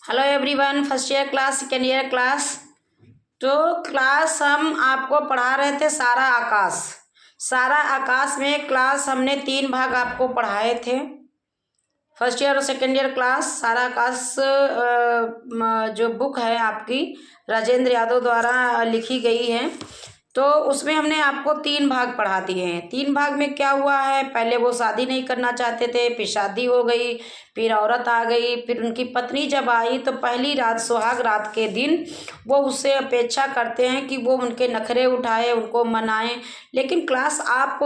Hello everyone, first year class, second year class. तो class हम आपको पढ़ा रहे थे सारा आकाश। सारा आकाश में क्लास हमने 3 भाग आपको पढ़ाए थे। फर्स्ट ईयर और सेकेंड ईयर क्लास सारा आकाश जो बुक है आपकी राजेंद्र यादव द्वारा लिखी गई है, तो उसमें हमने आपको 3 भाग पढ़ा दिए हैं। 3 भाग में क्या हुआ है, पहले वो शादी नहीं करना चाहते थे, फिर शादी हो गई, फिर औरत आ गई, फिर उनकी पत्नी जब आई तो पहली रात सुहाग रात के दिन वो उससे अपेक्षा करते हैं कि वो उनके नखरे उठाए, उनको मनाएं। लेकिन क्लास आप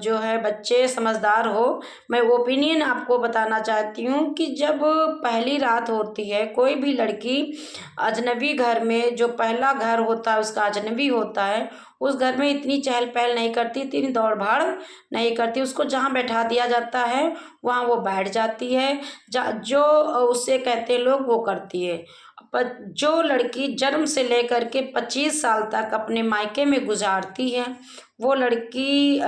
जो है बच्चे समझदार हो, मैं ओपिनियन आपको बताना चाहती हूँ कि जब पहली रात होती है, कोई भी लड़की अजनबी घर में, जो पहला घर होता है उसका अजनबी होता है, उस घर में इतनी चहल पहल नहीं करती, इतनी दौड़ भाड़ नहीं करती। उसको जहाँ बैठा दिया जाता है वहाँ वो बैठ जाती है, जो उससे कहते लोग वो करती है। पर जो लड़की जन्म से लेकर के 25 साल तक अपने मायके में गुजारती है, वो लड़की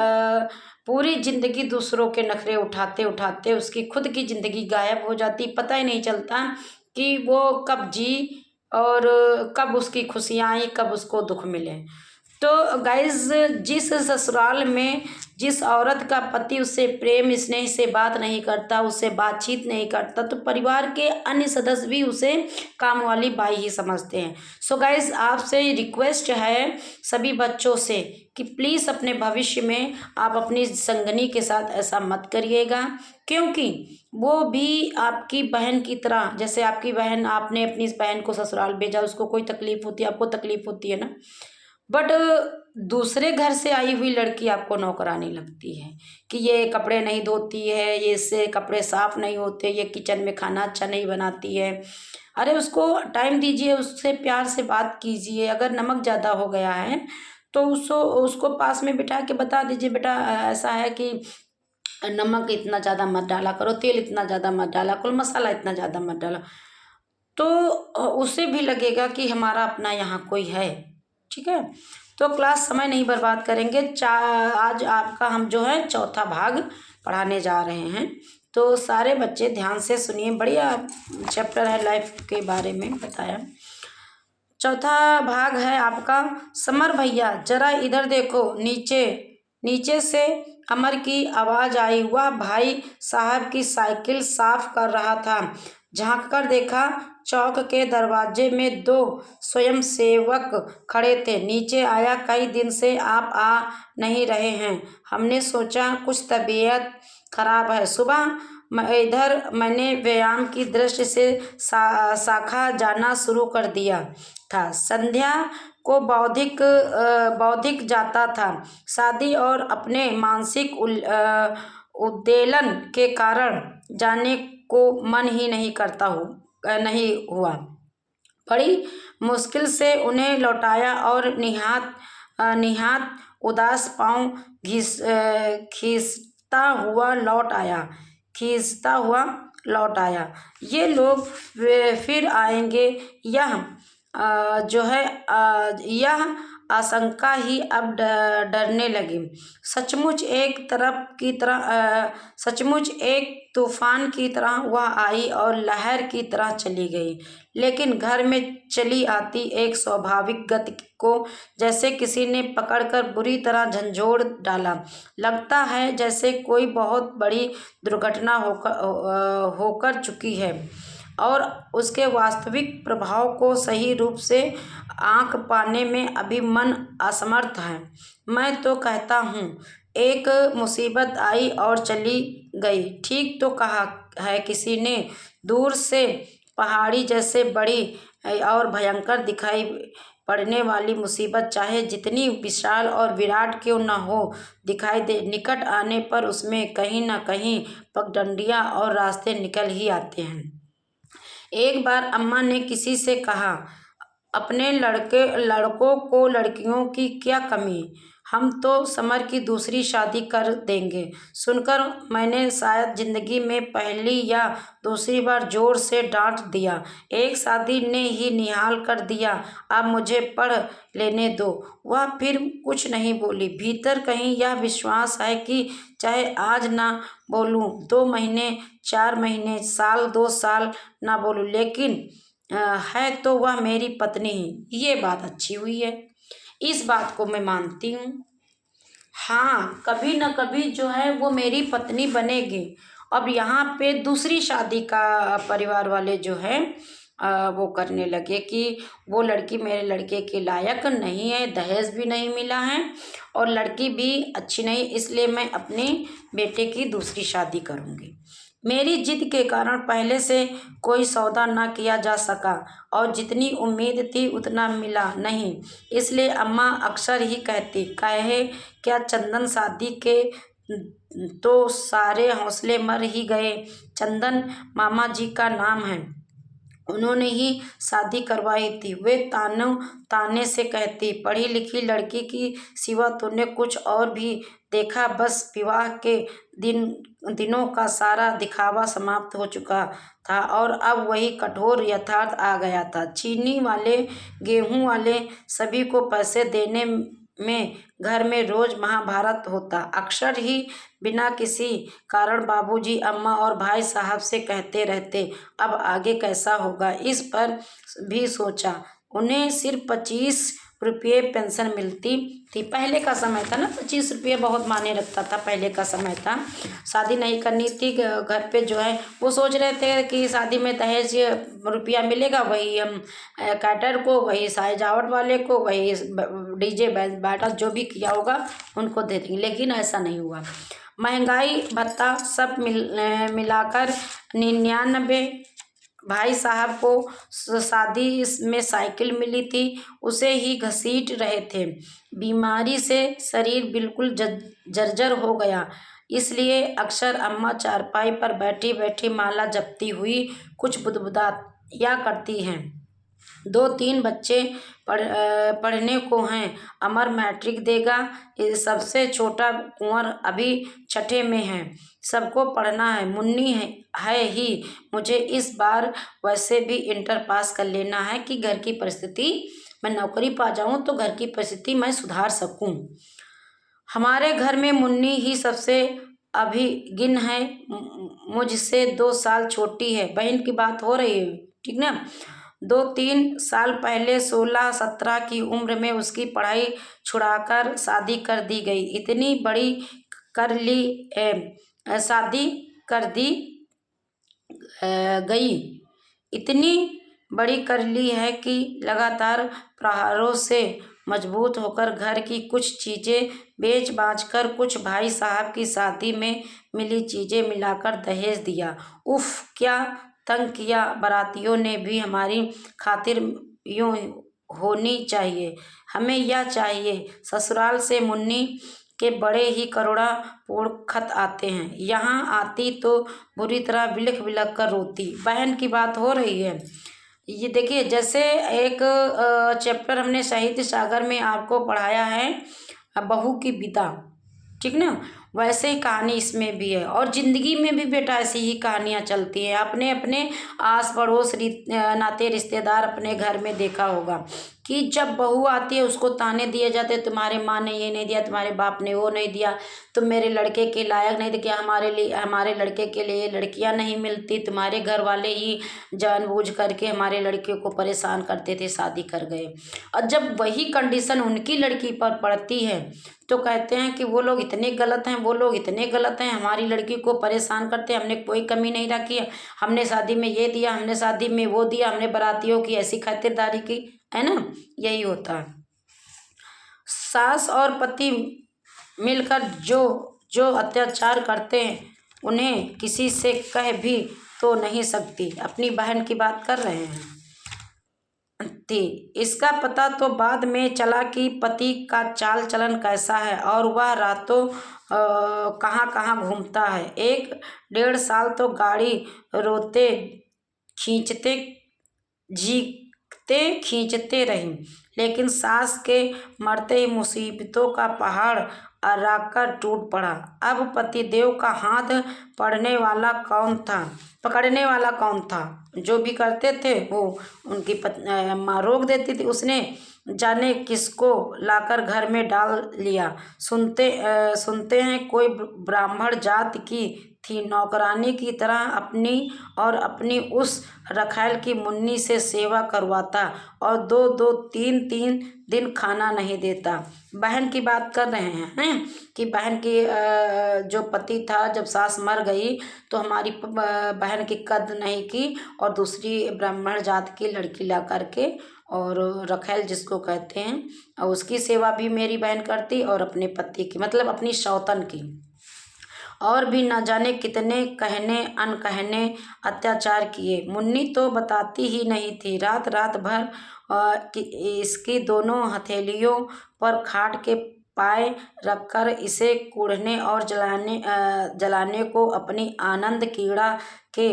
पूरी ज़िंदगी दूसरों के नखरे उठाते उठाते उसकी खुद की ज़िंदगी गायब हो जाती, पता ही नहीं चलता कि वो कब जी और कब उसकी खुशियाँ आई, कब उसको दुख मिले। तो गाइज, जिस ससुराल में जिस औरत का पति उससे प्रेम स्नेह से बात नहीं करता, उससे बातचीत नहीं करता, तो परिवार के अन्य सदस्य भी उसे काम वाली बाई ही समझते हैं। सो गाइज, आपसे रिक्वेस्ट है सभी बच्चों से कि प्लीज़ अपने भविष्य में आप अपनी संगनी के साथ ऐसा मत करिएगा, क्योंकि वो भी आपकी बहन की तरह, जैसे आपकी बहन, आपने अपनी इस बहन को ससुराल भेजा, उसको कोई तकलीफ होती है, आपको तकलीफ होती है ना, बट दूसरे घर से आई हुई लड़की आपको नौकरानी लगती है कि ये कपड़े नहीं धोती है, ये इससे कपड़े साफ नहीं होते, ये किचन में खाना अच्छा नहीं बनाती है। अरे उसको टाइम दीजिए, उससे प्यार से बात कीजिए। अगर नमक ज़्यादा हो गया है तो उसको पास में बिठा के बता दीजिए, बेटा ऐसा है कि नमक इतना ज़्यादा मत डाला करो, तेल इतना ज़्यादा मत डाला करो, मसाला इतना ज़्यादा मत डाला, तो उसे भी लगेगा कि हमारा अपना यहाँ कोई है। ठीक है, तो क्लास समय नहीं बर्बाद करेंगे। आज आपका हम जो है चौथा भाग पढ़ाने जा रहे हैं, तो सारे बच्चे ध्यान से सुनिए। बढ़िया चैप्टर है, लाइफ के बारे में बताया। चौथा भाग है आपका, समर भैया जरा इधर देखो। नीचे नीचे से अमर की आवाज़ आई। वह भाई साहब की साइकिल साफ कर रहा था। झांक कर देखा, चौक के दरवाजे में 2 स्वयंसेवक खड़े थे। नीचे आया, कई दिन से आप आ नहीं रहे हैं, हमने सोचा कुछ तबीयत खराब है। सुबह मैंने व्यायाम की दृष्टि से शाखा जाना शुरू कर दिया था। संध्या को बौद्धिक जाता था। शादी और अपने मानसिक उद्वेलन के कारण जाने को मन ही नहीं हुआ। बड़ी मुश्किल से उन्हें लौटाया और निहात उदास पाँव खींचता हुआ लौट आया। ये लोग फिर आएंगे, यह आशंका ही अब डरने लगी। सचमुच एक तूफान की तरह वह आई और लहर की तरह चली गई, लेकिन घर में चली आती एक स्वाभाविक गति को जैसे किसी ने पकड़कर बुरी तरह झंझोड़ डाला। लगता है जैसे कोई बहुत बड़ी दुर्घटना होकर चुकी है और उसके वास्तविक प्रभाव को सही रूप से आंक पाने में अभी मन असमर्थ है। मैं तो कहता हूँ, एक मुसीबत आई और चली गई। ठीक तो कहा है किसी ने। दूर से पहाड़ी जैसे बड़ी और भयंकर दिखाई पड़ने वाली मुसीबत चाहे जितनी विशाल और विराट क्यों न हो, दिखाई दे, निकट आने पर उसमें कहीं न कहीं पगडंडियाँ और रास्ते निकल ही आते हैं। एक बार अम्मा ने किसी से कहा, अपने लड़कों को लड़कियों की क्या कमी, हम तो समर की दूसरी शादी कर देंगे। सुनकर मैंने शायद जिंदगी में पहली या दूसरी बार जोर से डांट दिया। एक शादी ने ही निहाल कर दिया, अब मुझे पढ़ लेने दो। वह फिर कुछ नहीं बोली। भीतर कहीं यह विश्वास है कि चाहे आज ना बोलूं, 2 महीने, 4 महीने, साल, 2 साल ना बोलूं, लेकिन है तो वह मेरी पत्नी ही। ये बात अच्छी हुई है, इस बात को मैं मानती हूँ। हाँ, कभी न कभी जो है वो मेरी पत्नी बनेगी। अब यहाँ पे दूसरी शादी का परिवार वाले जो है वो करने लगे कि वो लड़की मेरे लड़के के लायक नहीं है, दहेज भी नहीं मिला है और लड़की भी अच्छी नहीं, इसलिए मैं अपने बेटे की दूसरी शादी करूँगी। मेरी जिद के कारण पहले से कोई सौदा न किया जा सका और जितनी उम्मीद थी उतना मिला नहीं, इसलिए अम्मा अक्सर ही कहती, कहे क्या चंदन शादी के तो सारे हौसले मर ही गए। चंदन मामा जी का नाम है, उन्होंने ही शादी करवाई थी। वे ताने से कहती, पढ़ी लिखी लड़की की सिवा तूने कुछ और भी देखा? बस विवाह के दिनों का सारा दिखावा समाप्त हो चुका था और अब वही कठोर यथार्थ आ गया था। चीनी वाले, गेहूं वाले, सभी को पैसे देने में घर में रोज महाभारत होता। अक्सर ही बिना किसी कारण बाबूजी, अम्मा और भाई साहब से कहते रहते, अब आगे कैसा होगा। इस पर भी सोचा। उन्हें सिर्फ 25 रुपये पेंशन मिलती थी। पहले का समय था ना, 25 रुपये बहुत मायने रखता था, पहले का समय था। शादी नहीं करनी थी घर पे जो है, वो सोच रहे थे कि शादी में दहेज रुपया मिलेगा, वही हम कैटर को, वही सजावट वाले को, वही डीजे बैठा जो भी किया होगा उनको दे देंगे, लेकिन ऐसा नहीं हुआ। महंगाई भत्ता सब मिलाकर 99। भाई साहब को शादी में साइकिल मिली थी, उसे ही घसीट रहे थे। बीमारी से शरीर बिल्कुल जर्जर हो गया, इसलिए अक्सर अम्मा चारपाई पर बैठी बैठी माला जपती हुई कुछ बुदबुदाया करती हैं। 2-3 बच्चे पढ़ने को हैं। अमर मैट्रिक देगा, सबसे छोटा कुंवर अभी 6ठे में है। सबको पढ़ना है, मुन्नी है ही। मुझे इस बार वैसे भी इंटर पास कर लेना है कि घर की परिस्थिति, मैं नौकरी पा जाऊं तो घर की परिस्थिति मैं सुधार सकूं। हमारे घर में मुन्नी ही सबसे अभिगिन है, मुझसे 2 साल छोटी है। बहन की बात हो रही है, ठीक ना। 2-3 साल पहले 16-17 की उम्र में उसकी पढ़ाई छुड़ाकर शादी कर दी गई। इतनी बड़ी कर ली शादी कर दी गई, इतनी बड़ी कर ली है कि लगातार प्रहारों से मजबूत होकर घर की कुछ चीज़ें बेच बाच कर कुछ भाई साहब की शादी में मिली चीज़ें मिलाकर दहेज दिया। उफ, क्या तंग किया। बारातियों ने भी हमारी खातिर यूँ होनी चाहिए, हमें यह चाहिए। ससुराल से मुन्नी के बड़े ही करुणापूर्ण खत आते हैं। यहाँ आती तो बुरी तरह बिलख बिलख कर रोती। बहन की बात हो रही है। ये देखिए, जैसे एक चैप्टर हमने साहित्य सागर में आपको पढ़ाया है, बहू की विदा, ठीक ना, वैसे ही कहानी इसमें भी है। और ज़िंदगी में भी बेटा ऐसी ही कहानियाँ चलती हैं। अपने अपने आस पड़ोस नाते रिश्तेदार अपने घर में देखा होगा कि जब बहू आती है उसको ताने दिए जाते, तुम्हारे माँ ने ये नहीं दिया, तुम्हारे बाप ने वो नहीं दिया, तुम मेरे लड़के के लायक नहीं थे, क्या हमारे लड़के के लिए लड़कियां नहीं मिलती, तुम्हारे घर वाले ही जानबूझ करके हमारे लड़कियों को परेशान करते थे, शादी कर गए। और जब वही कंडीशन उनकी लड़की पर पड़ती है तो कहते हैं कि वो लोग इतने गलत हैं, वो लोग इतने गलत हैं, हमारी लड़की को परेशान करते हैं, हमने कोई कमी नहीं रखी है, हमने शादी में ये दिया, हमने शादी में वो दिया, हमने बारातियों की ऐसी खातिरदारी की, है ना। यही होता है। सास और पति मिलकर जो जो अत्याचार करते हैं उन्हें किसी से कह भी तो नहीं सकती। अपनी बहन की बात कर रहे हैं थी। इसका पता तो बाद में चला कि पति का चाल चलन कैसा है और वह रातों कहाँ कहाँ घूमता है। 1-1.5 साल तो गाड़ी रोते खींचते खींचते रही, लेकिन सास के मरते ही मुसीबतों का पहाड़ अराकर टूट पड़ा। अब पतिदेव का हाथ पकड़ने वाला कौन था? जो भी करते थे वो उनकी माँ रोक देती थी। उसने जाने किसको लाकर घर में डाल लिया। सुनते हैं कोई ब्राह्मण जात की थी, नौकरानी की तरह अपनी उस रखैल की मुन्नी से सेवा करवाता और दो तीन दिन खाना नहीं देता। बहन की बात कर रहे हैं कि बहन की जो पति था, जब सास मर गई तो हमारी बहन की कद्र नहीं की और दूसरी ब्राह्मण जात की लड़की ला करके और रखैल जिसको कहते हैं, और उसकी सेवा भी मेरी बहन करती और अपने पति की, मतलब अपनी सौतन की। और भी न जाने कितने कहने अनकहने अत्याचार किए। मुन्नी तो बताती ही नहीं थी। रात भर इसकी दोनों हथेलियों पर खाट के पाए रखकर इसे कूढ़ने और जलाने को अपनी आनंद क्रीड़ा के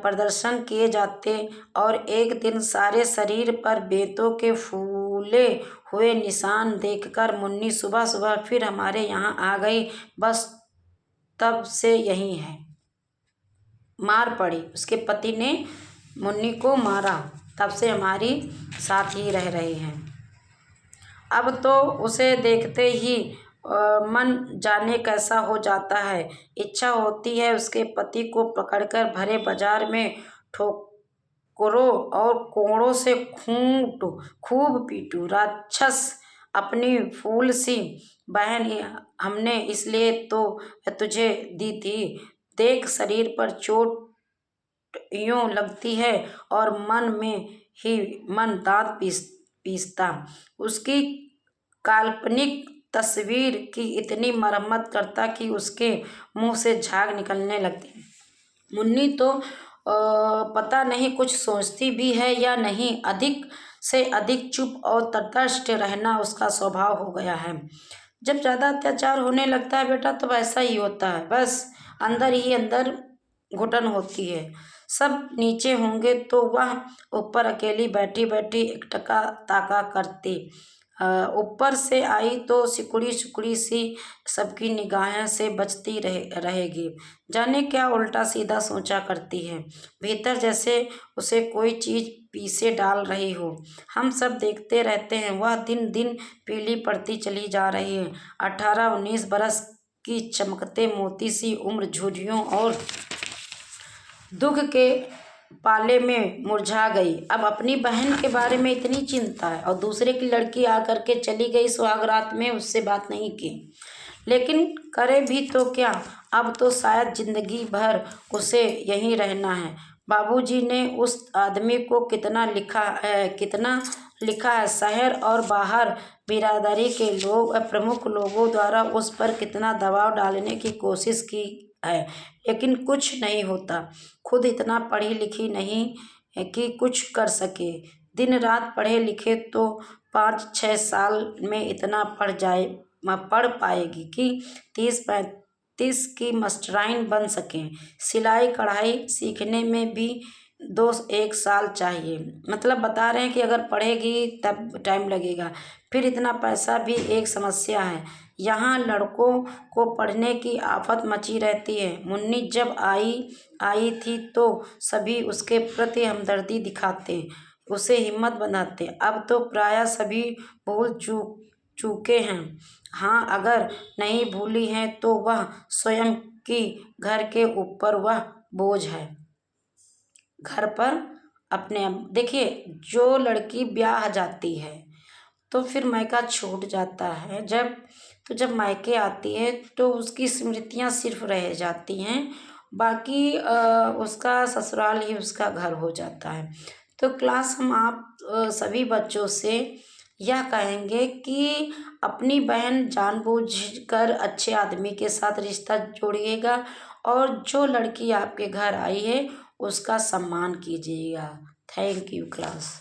प्रदर्शन किए जाते। और एक दिन सारे शरीर पर बेंतों के फूले हुए निशान देखकर मुन्नी सुबह फिर हमारे यहाँ आ गई। बस तब से यही है। मार पड़ी, उसके पति ने मुन्नी को मारा, तब से हमारी साथ ही रह रही हैं। अब तो उसे देखते ही मन जाने कैसा हो जाता है। इच्छा होती है उसके पति को पकड़कर भरे बाजार में ठोकरों और कोड़ों से खूब पीटूं। राक्षस अपनी फूल सी बहन हमने इसलिए तो तुझे दी थी। देख शरीर पर चोट यूं लगती है और मन दांत पीसता। उसकी काल्पनिक तस्वीर की इतनी मरम्मत करता कि उसके मुंह से झाग निकलने लगती। मुन्नी तो पता नहीं कुछ सोचती भी है या नहीं। अधिक से अधिक चुप और तटस्थ रहना उसका स्वभाव हो गया है। जब ज़्यादा अत्याचार होने लगता है बेटा तो वैसा ही होता है। बस अंदर ही अंदर घुटन होती है। सब नीचे होंगे तो वह ऊपर अकेली बैठी एकटका ताका करती। ऊपर से आई तो सिकुड़ी सी सबकी निगाहों से बचती रहेगी। जाने क्या उल्टा सीधा सोचा करती है। भीतर जैसे उसे कोई चीज पीछे डाल रही हो। हम सब देखते रहते हैं। वह दिन दिन पीली पड़ती चली जा रही है। 18-19 बरस की चमकते मोती सी उम्र झुर्रियों और दुख के पाले में मुरझा गई। अब अपनी बहन के बारे में इतनी चिंता है और दूसरे की लड़की आकर के चली गई। सुहागरात में उससे बात नहीं की, लेकिन करे भी तो क्या। अब तो शायद जिंदगी भर उसे यहीं रहना है। बाबूजी ने उस आदमी को कितना लिखा है। शहर और बाहर बिरादरी के प्रमुख लोगों द्वारा उस पर कितना दबाव डालने की कोशिश की है, लेकिन कुछ नहीं होता। खुद इतना पढ़ी लिखी नहीं है कि कुछ कर सके। दिन रात पढ़े लिखे तो 5-6 साल में इतना पढ़ पाएगी कि 30-35 की मास्टराइन बन सके। सिलाई कढ़ाई सीखने में भी 2-1 साल चाहिए। मतलब बता रहे हैं कि अगर पढ़ेगी तब टाइम लगेगा। फिर इतना पैसा भी एक समस्या है। यहाँ लड़कों को पढ़ने की आफत मची रहती है। मुन्नी जब आई थी तो सभी उसके प्रति हमदर्दी दिखाते, उसे हिम्मत बनाते। अब तो प्रायः सभी भूल चुके हैं। हाँ, अगर नहीं भूली हैं तो वह स्वयं की घर के ऊपर वह बोझ है। घर पर अपने देखिए, जो लड़की ब्याह जाती है तो फिर मायका छूट जाता है। जब मायके आती है तो उसकी स्मृतियां सिर्फ रह जाती हैं, बाकी उसका ससुराल ही उसका घर हो जाता है। तो क्लास हम आप सभी बच्चों से यह कहेंगे कि अपनी बहन जानबूझकर अच्छे आदमी के साथ रिश्ता जोड़िएगा और जो लड़की आपके घर आई है उसका सम्मान कीजिएगा। Thank you class.